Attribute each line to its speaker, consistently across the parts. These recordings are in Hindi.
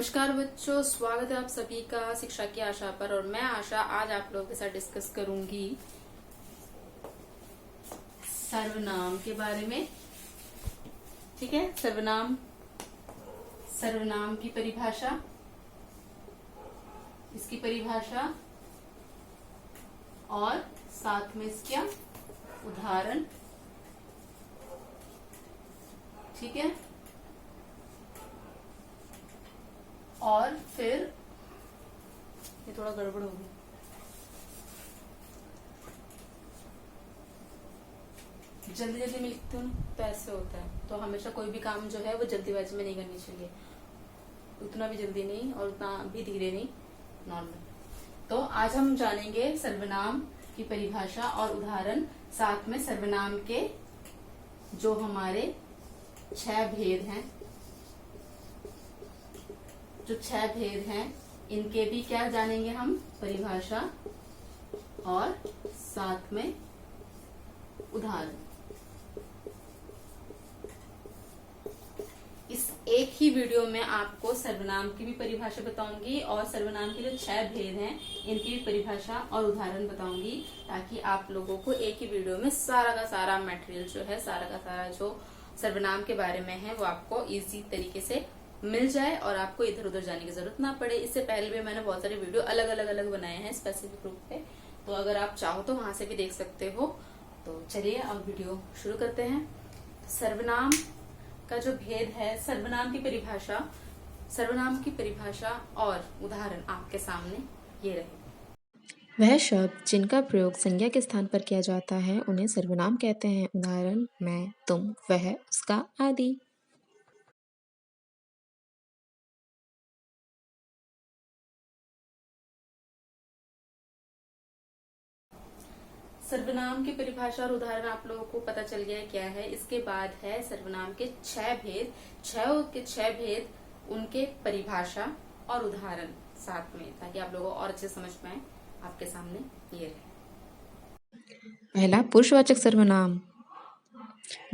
Speaker 1: नमस्कार बच्चों, स्वागत है आप सभी का शिक्षा की आशा पर। और मैं आशा आज आप लोगों के साथ डिस्कस करूंगी सर्वनाम के बारे में। ठीक है, सर्वनाम की परिभाषा, इसकी परिभाषा और साथ में इसका उदाहरण। ठीक है, और फिर ये थोड़ा गड़बड़ हो गया। जल्दी जल्दी में लिखती हूँ तो ऐसे होता है, तो हमेशा कोई भी काम जो है वो जल्दीबाजी में नहीं करनी चाहिए। उतना भी जल्दी नहीं और उतना भी धीरे नहीं, नॉर्मल। तो आज हम जानेंगे सर्वनाम की परिभाषा और उदाहरण, साथ में सर्वनाम के जो हमारे 6 भेद हैं, जो 6 भेद हैं इनके भी क्या जानेंगे हम, परिभाषा और साथ में उदाहरण। इस एक ही वीडियो में आपको सर्वनाम की भी परिभाषा बताऊंगी और सर्वनाम के जो 6 भेद हैं इनकी भी परिभाषा और उदाहरण बताऊंगी, ताकि आप लोगों को एक ही वीडियो में सारा का सारा मटेरियल जो है, सारा का सारा जो सर्वनाम के बारे में है वो आपको इजी तरीके से मिल जाए और आपको इधर उधर जाने की जरूरत ना पड़े। इससे पहले भी मैंने बहुत सारे वीडियो अलग बनाए हैं स्पेसिफिक रूप पे, तो अगर आप चाहो तो वहां से भी देख सकते हो। तो चलिए अब वीडियो शुरू करते हैं। सर्वनाम का जो भेद है, सर्वनाम की परिभाषा और उदाहरण आपके सामने ये रहे।
Speaker 2: वह शब्द जिनका प्रयोग संज्ञा के स्थान पर किया जाता है उन्हें सर्वनाम कहते हैं। उदाहरण मैं, तुम, वह, उसका आदि।
Speaker 1: सर्वनाम की परिभाषा और उदाहरण आप लोगों को पता चल गया है क्या है। इसके बाद है सर्वनाम के 6 भेद, 6 भेद, उनके परिभाषा और उदाहरण साथ में, ताकि आप लोगों को और अच्छे समझ पाए। आपके सामने ये रहे।
Speaker 2: पहला पुरुषवाचक सर्वनाम।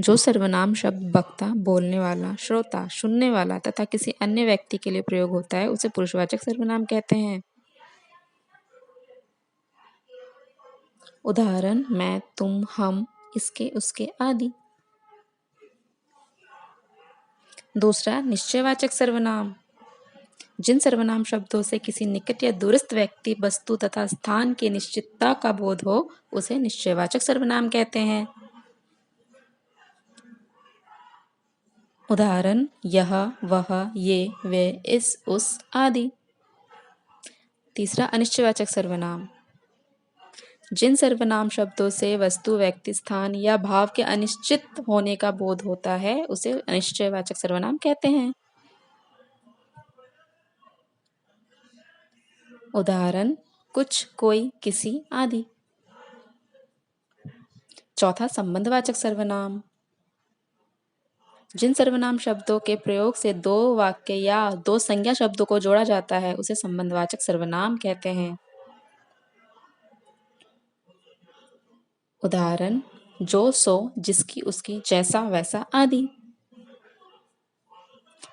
Speaker 2: जो सर्वनाम शब्द वक्ता, बोलने वाला, श्रोता, सुनने वाला तथा किसी अन्य व्यक्ति के लिए प्रयोग होता है उसे पुरुषवाचक सर्वनाम कहते हैं। उदाहरण मैं, तुम, हम, इसके, उसके आदि। दूसरा निश्चयवाचक सर्वनाम। जिन सर्वनाम शब्दों से किसी निकट या दूरस्थ व्यक्ति, वस्तु तथा स्थान की निश्चितता का बोध हो उसे निश्चयवाचक सर्वनाम कहते हैं। उदाहरण यह, वह, ये, वे, इस, उस आदि। तीसरा अनिश्चयवाचक सर्वनाम। जिन सर्वनाम शब्दों से वस्तु, व्यक्ति, स्थान या भाव के अनिश्चित होने का बोध होता है उसे अनिश्चयवाचक सर्वनाम कहते हैं। उदाहरण कुछ, कोई, किसी आदि। चौथा संबंधवाचक सर्वनाम। जिन सर्वनाम शब्दों के प्रयोग से 2 वाक्य या 2 संज्ञा शब्दों को जोड़ा जाता है उसे संबंधवाचक सर्वनाम कहते हैं। उदाहरण जो, सो, जिसकी, उसकी, जैसा, वैसा आदि।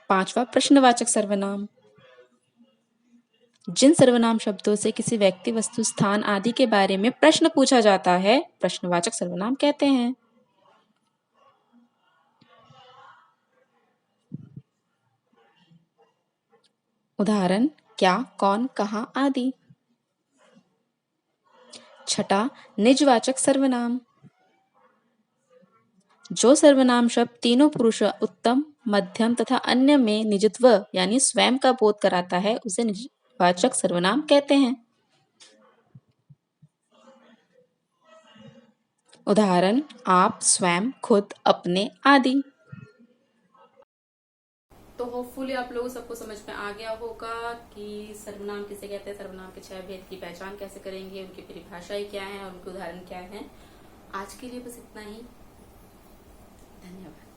Speaker 2: पांचवा प्रश्नवाचक सर्वनाम। जिन सर्वनाम शब्दों से किसी व्यक्ति, वस्तु, स्थान आदि के बारे में प्रश्न पूछा जाता है प्रश्नवाचक सर्वनाम कहते हैं। उदाहरण क्या, कौन, कहाँ आदि। छठा निजवाचक सर्वनाम। जो सर्वनाम शब्द तीनों पुरुष, उत्तम, मध्यम तथा अन्य में निजत्व यानी स्वयं का बोध कराता है उसे निजवाचक सर्वनाम कहते हैं। उदाहरण आप, स्वयं, खुद, अपने आदि।
Speaker 1: तो होपफुली आप लोगों सबको समझ में आ गया होगा कि सर्वनाम किसे कहते हैं, सर्वनाम के 6 भेद की पहचान कैसे करेंगे, उनकी परिभाषाएं क्या है और उनके उदाहरण क्या हैं। आज के लिए बस इतना ही। धन्यवाद।